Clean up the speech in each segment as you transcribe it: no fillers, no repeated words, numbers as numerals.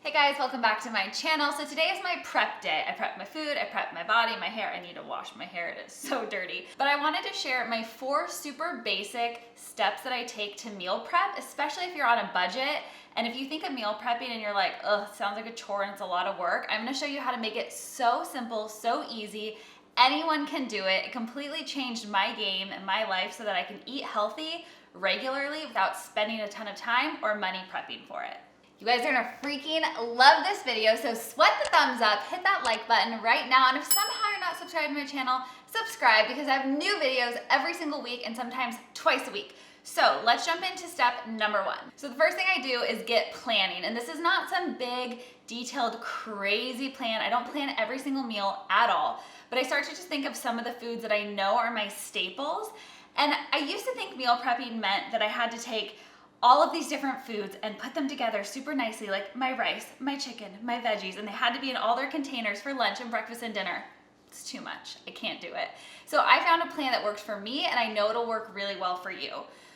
Hey guys, welcome back to my channel. So today is my prep day. I prep my food, I prep my body, my hair. I need to wash my hair, it is so dirty. But I wanted to share my 4 super basic steps that I take to meal prep, especially if you're on a budget. And if you think of meal prepping and you're like, ugh, sounds like a chore and it's a lot of work, I'm gonna show you how to make it so simple, so easy. Anyone can do it. It completely changed my game and my life so that I can eat healthy regularly without spending a ton of time or money prepping for it. You guys are gonna freaking love this video, so sweat the thumbs up, hit that like button right now, and if somehow you're not subscribed to my channel, subscribe because I have new videos every single week and sometimes twice a week. So let's jump into step number 1. So the first thing I do is get planning, and this is not some big, detailed, crazy plan. I don't plan every single meal at all, but I start to just think of some of the foods that I know are my staples, and I used to think meal prepping meant that I had to take all of these different foods and put them together super nicely, like my rice, my chicken, my veggies, and they had to be in all their containers for lunch and breakfast and dinner. It's too much, I can't do it. So I found a plan that works for me and I know it'll work really well for you.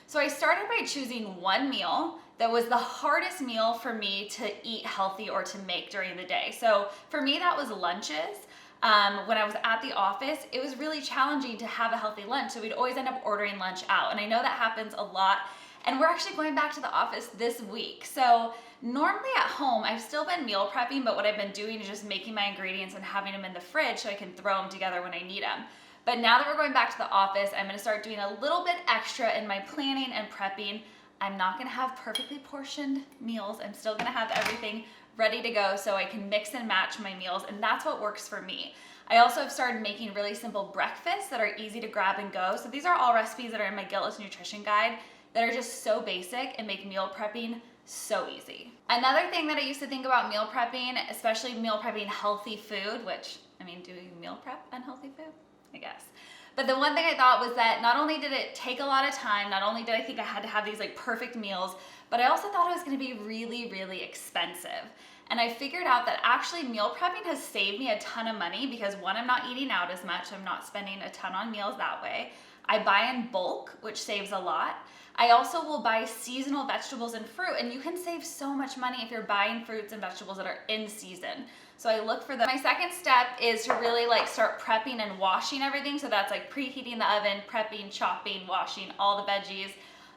So I started by choosing one meal that was the hardest meal for me to eat healthy or to make during the day. So for me, that was lunches. When I was at the office, it was really challenging to have a healthy lunch. So we'd always end up ordering lunch out. And I know that happens a lot. And we're actually going back to the office this week. So normally at home, I've still been meal prepping, but what I've been doing is just making my ingredients and having them in the fridge so I can throw them together when I need them. But now that we're going back to the office, I'm gonna start doing a little bit extra in my planning and prepping. I'm not gonna have perfectly portioned meals. I'm still gonna have everything ready to go so I can mix and match my meals, and that's what works for me. I also have started making really simple breakfasts that are easy to grab and go. So these are all recipes that are in my Guiltless Nutrition Guide that are just so basic and make meal prepping so easy. Another thing that I used to think about meal prepping, especially meal prepping healthy food, which, I mean, do you meal prep unhealthy food? I guess. But the one thing I thought was that not only did it take a lot of time, not only did I think I had to have these like perfect meals, but I also thought it was gonna be really, really expensive. And I figured out that actually meal prepping has saved me a ton of money because one, I'm not eating out as much, so I'm not spending a ton on meals that way. I buy in bulk, which saves a lot. I also will buy seasonal vegetables and fruit, and you can save so much money if you're buying fruits and vegetables that are in season. So I look for them. My second step is to really like start prepping and washing everything. So that's like preheating the oven, prepping, chopping, washing all the veggies.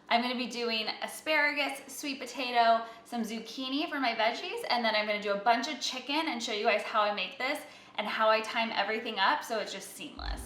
I'm gonna be doing asparagus, sweet potato, some zucchini for my veggies, and then I'm gonna do a bunch of chicken and show you guys how I make this and how I time everything up so it's just seamless.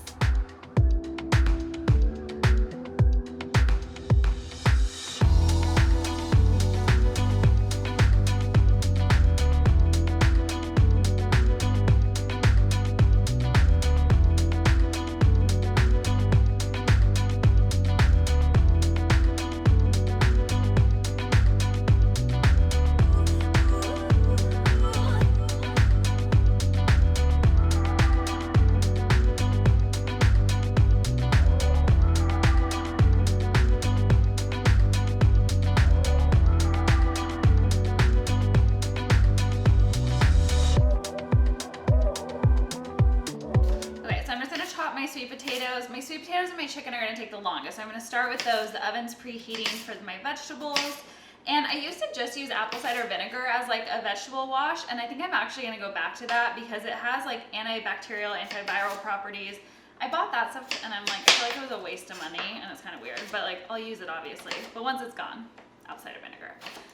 My sweet potatoes and my chicken are gonna take the longest. So I'm gonna start with those. The oven's preheating for my vegetables. And I used to just use apple cider vinegar as like a vegetable wash. And I think I'm actually gonna go back to that because it has like antibacterial, antiviral properties. I bought that stuff and I'm like, I feel like it was a waste of money and it's kind of weird, but like I'll use it obviously. But once it's gone, apple cider vinegar.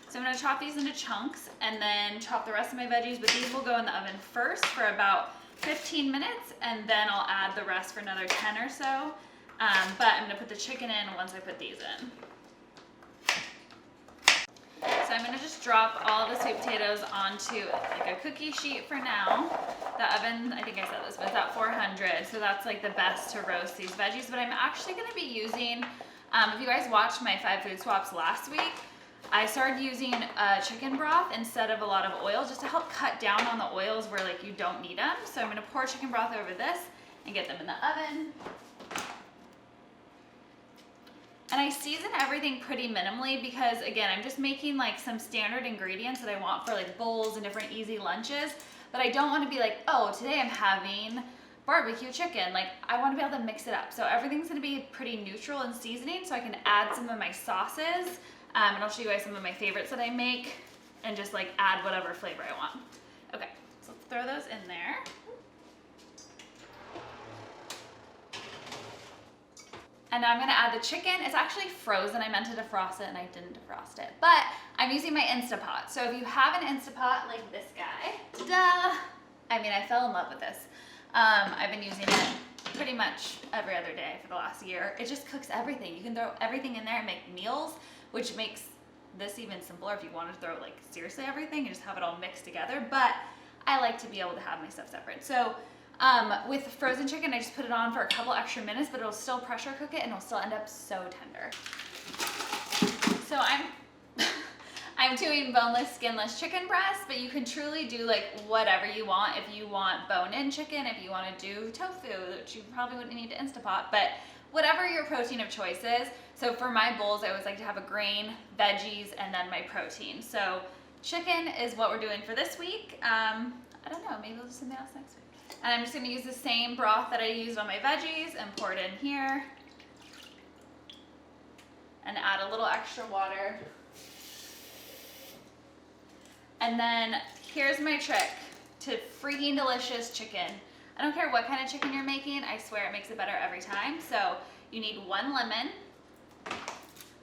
So I'm gonna chop these into chunks and then chop the rest of my veggies, but these will go in the oven first for about 15 minutes and then I'll add the rest for another 10 or so. But I'm gonna put the chicken in once I put these in. So I'm gonna just drop all the sweet potatoes onto like a cookie sheet for now. The oven, I think I said this, but it's at 400, so that's like the best to roast these veggies. But I'm actually gonna be using, if you guys watched my 5 food swaps last week, I started using chicken broth instead of a lot of oil just to help cut down on the oils where like you don't need them. So I'm gonna pour chicken broth over this and get them in the oven. And I season everything pretty minimally because again, I'm just making like some standard ingredients that I want for like bowls and different easy lunches. But I don't wanna be like, oh, today I'm having barbecue chicken. Like I wanna be able to mix it up. So everything's gonna be pretty neutral in seasoning so I can add some of my sauces. And I'll show you guys some of my favorites that I make. and just like add whatever flavor I want. Okay, so let's throw those in there. And now I'm gonna add the chicken. It's actually frozen. I meant to defrost it and I didn't defrost it. But I'm using my Instapot. So if you have an Instapot like this guy, ta-da! I mean, I fell in love with this. I've been using it pretty much every other day for the last year. It just cooks everything. You can throw everything in there and make meals, which makes this even simpler if you want to throw like seriously everything and just have it all mixed together. But I like to be able to have my stuff separate. So with frozen chicken, I just put it on for a couple extra minutes, but it'll still pressure cook it and it'll still end up so tender. So I'm doing boneless, skinless chicken breast, but you can truly do like whatever you want. If you want bone-in chicken, if you want to do tofu, which you probably wouldn't need to Instapot, but whatever your protein of choice is. So for my bowls, I always like to have a grain, veggies, and then my protein. So chicken is what we're doing for this week. I don't know, maybe we'll do something else next week. And I'm just gonna use the same broth that I used on my veggies and pour it in here. And add a little extra water. And then here's my trick to freaking delicious chicken. I don't care what kind of chicken you're making, I swear it makes it better every time. So you need 1 lemon.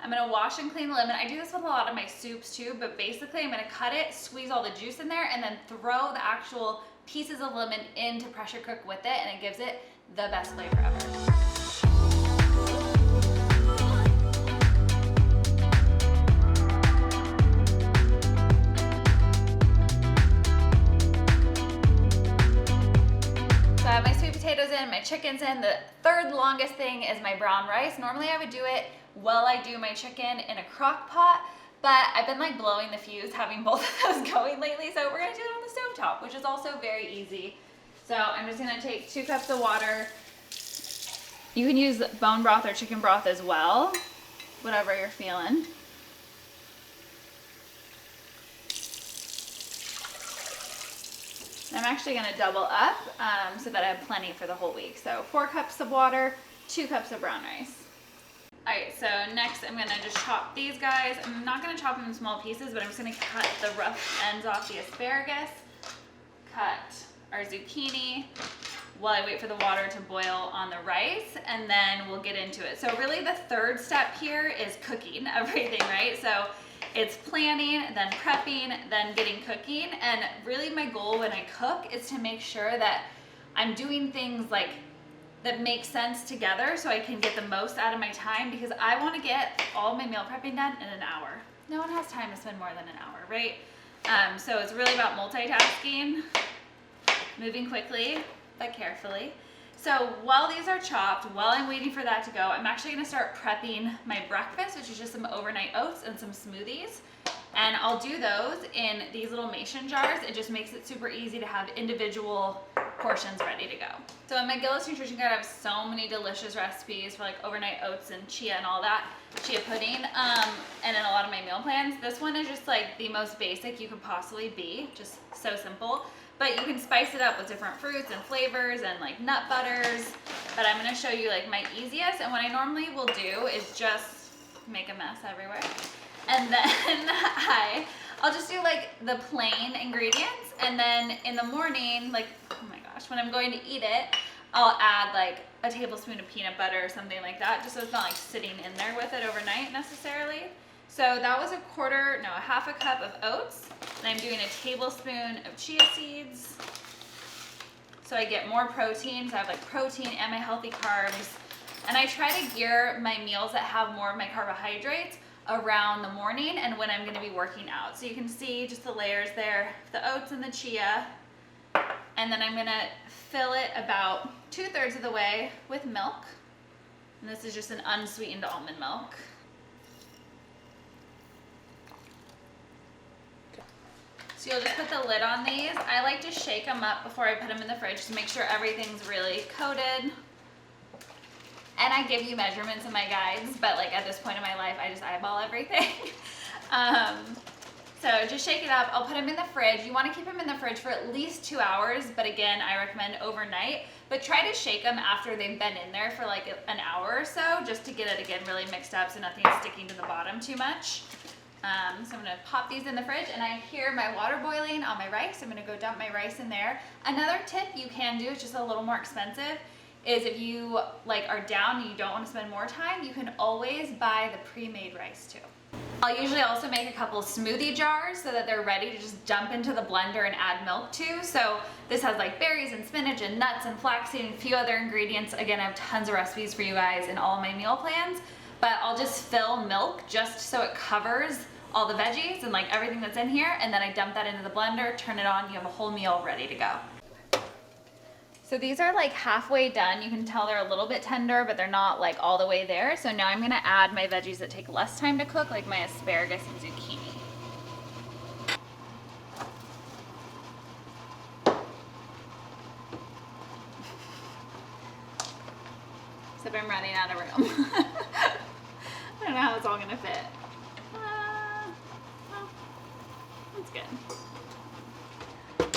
I'm gonna wash and clean the lemon. I do this with a lot of my soups too, but basically I'm gonna cut it, squeeze all the juice in there, and then throw the actual pieces of lemon in to pressure cook with it, and it gives it the best flavor ever. So I have my sweet potatoes in, my chicken's in. The third longest thing is my brown rice. Normally I would do it while I do my chicken in a crock pot, but I've been like blowing the fuse having both of those going lately, so we're gonna do it on the stovetop, which is also very easy. So I'm just gonna take 2 cups of water. You can use bone broth or chicken broth as well, whatever you're feeling. I'm actually gonna double up so that I have plenty for the whole week. So 4 cups of water, 2 cups of brown rice. All right, so next I'm gonna just chop these guys. I'm not gonna chop them in small pieces, but I'm just gonna cut the rough ends off the asparagus, cut our zucchini while I wait for the water to boil on the rice, and then we'll get into it. So really the third step here is cooking everything, right? So it's planning, then prepping, then getting cooking, and really my goal when I cook is to make sure that I'm doing things like that make sense together so I can get the most out of my time, because I want to get all my meal prepping done in an hour. No one has time to spend more than an hour, right? So it's really about multitasking, moving quickly but carefully. So while these are chopped, while I'm waiting for that to go, I'm actually gonna start prepping my breakfast, which is just some overnight oats and some smoothies. And I'll do those in these little mason jars. It just makes it super easy to have individual portions ready to go. So in my Gillis Nutrition Guide, I have so many delicious recipes for like overnight oats and chia and all that, chia pudding, and in a lot of my meal plans. This one is just like the most basic you could possibly be, just so simple. But you can spice it up with different fruits and flavors and like nut butters. But I'm gonna show you like my easiest, and what I normally will do is just make a mess everywhere. And then I'll just do like the plain ingredients, and then in the morning, like, oh my gosh, when I'm going to eat it, I'll add like a tablespoon of peanut butter or something like that, just so it's not like sitting in there with it overnight necessarily. So that was a half a cup of oats, and I'm doing a tablespoon of chia seeds. So I get more protein, so I have like protein and my healthy carbs. And I try to gear my meals that have more of my carbohydrates around the morning and when I'm gonna be working out. So you can see just the layers there, the oats and the chia. And then I'm gonna fill it about 2/3 of the way with milk. And this is just an unsweetened almond milk. So you'll just put the lid on these. I like to shake them up before I put them in the fridge to make sure everything's really coated. And I give you measurements in my guides, but like at this point in my life, I just eyeball everything. So just shake it up. I'll put them in the fridge. You want to keep them in the fridge for at least 2 hours, but again, I recommend overnight. But try to shake them after they've been in there for like an hour or so, just to get it again really mixed up so nothing's sticking to the bottom too much. So I'm gonna pop these in the fridge, and I hear my water boiling on my rice. I'm gonna go dump my rice in there. Another tip you can do, it's just a little more expensive, is if you like are down and you don't want to spend more time, you can always buy the pre-made rice too. I'll usually also make a couple smoothie jars so that they're ready to just dump into the blender and add milk to. So this has like berries and spinach and nuts and flaxseed and a few other ingredients. Again, I have tons of recipes for you guys in all of my meal plans, but I'll just fill milk just so it covers all the veggies and like everything that's in here, and then I dump that into the blender, turn it on, you have a whole meal ready to go. So these are like halfway done. You can tell they're a little bit tender, but they're not like all the way there. So now I'm gonna add my veggies that take less time to cook, like my asparagus and zucchini. Except I'm running out of room. I don't know how it's all gonna fit. Well, that's good.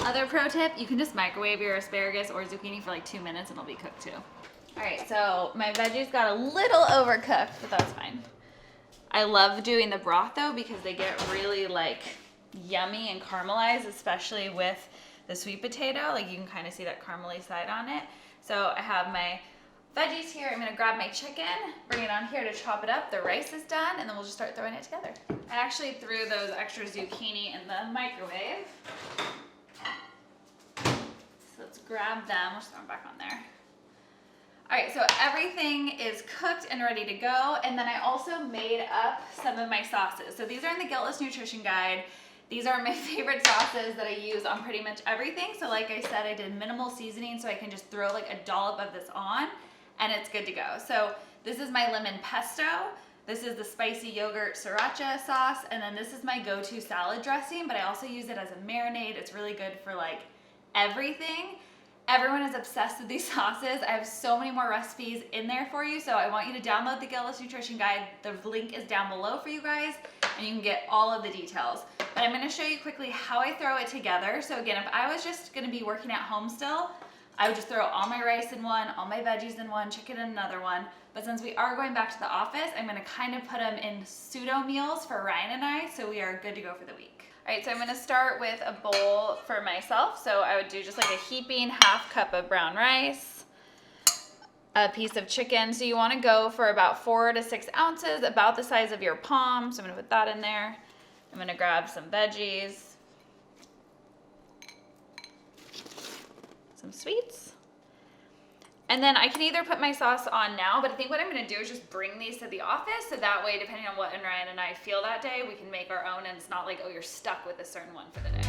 Other pro tip, you can just microwave your asparagus or zucchini for like 2 minutes and it'll be cooked too. All right, so my veggies got a little overcooked, but that's fine. I love doing the broth though because they get really like yummy and caramelized, especially with the sweet potato. Like you can kind of see that caramely side on it. So I have my veggies here. I'm gonna grab my chicken, bring it on here to chop it up. The rice is done, and then we'll just start throwing it together. I actually threw those extra zucchini in the microwave. Let's grab them, we'll just throw them back on there. All right, so everything is cooked and ready to go. And then I also made up some of my sauces. So these are in the Guiltless Nutrition Guide. These are my favorite sauces that I use on pretty much everything. So like I said, I did minimal seasoning so I can just throw like a dollop of this on and it's good to go. So this is my lemon pesto. This is the spicy yogurt sriracha sauce. And then this is my go-to salad dressing, but I also use it as a marinade. It's really good for like everything. Everyone is obsessed with these sauces. I have so many more recipes in there for you, so I want you to download the Guiltless Nutrition Guide. The link is down below for you guys, and you can get all of the details. But I'm gonna show you quickly how I throw it together. So again, if I was just gonna be working at home still, I would just throw all my rice in one, all my veggies in one, chicken in another one. But since we are going back to the office, I'm gonna kind of put them in pseudo meals for Ryan and I, so we are good to go for the week. All right, so I'm gonna start with a bowl for myself. So I would do just like a heaping half cup of brown rice, a piece of chicken. So you wanna go for about 4 to 6 ounces, about the size of your palm. So I'm gonna put that in there. I'm gonna grab some veggies, some sweets. And then I can either put my sauce on now, but I think what I'm gonna do is just bring these to the office, so that way, depending on what Ryan and I feel that day, we can make our own, and it's not like, oh, you're stuck with a certain one for the day.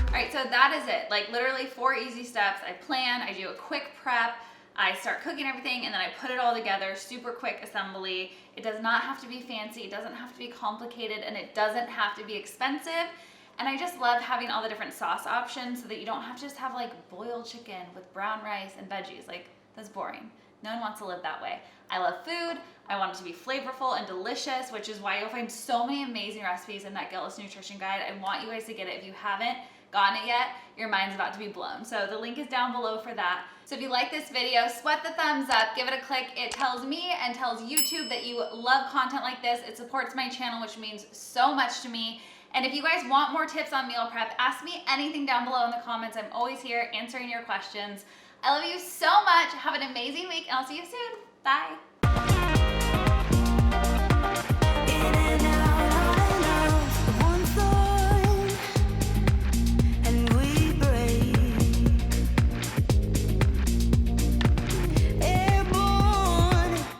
All right, so that is it. Like literally 4 easy steps. I plan, I do a quick prep, I start cooking everything, and then I put it all together, super quick assembly. It does not have to be fancy, it doesn't have to be complicated, and it doesn't have to be expensive. And I just love having all the different sauce options so that you don't have to just have like boiled chicken with brown rice and veggies. Like, that's boring. No one wants to live that way. I love food, I want it to be flavorful and delicious, which is why you'll find so many amazing recipes in that Guiltless Nutrition Guide. I want you guys to get it. If you haven't gotten it yet, your mind's about to be blown. So the link is down below for that. So if you like this video, sweat the thumbs up, give it a click. It tells me and tells YouTube that you love content like this. It supports my channel, which means so much to me. And if you guys want more tips on meal prep, ask me anything down below in the comments. I'm always here answering your questions. I love you so much. Have an amazing week, and I'll see you soon. Bye.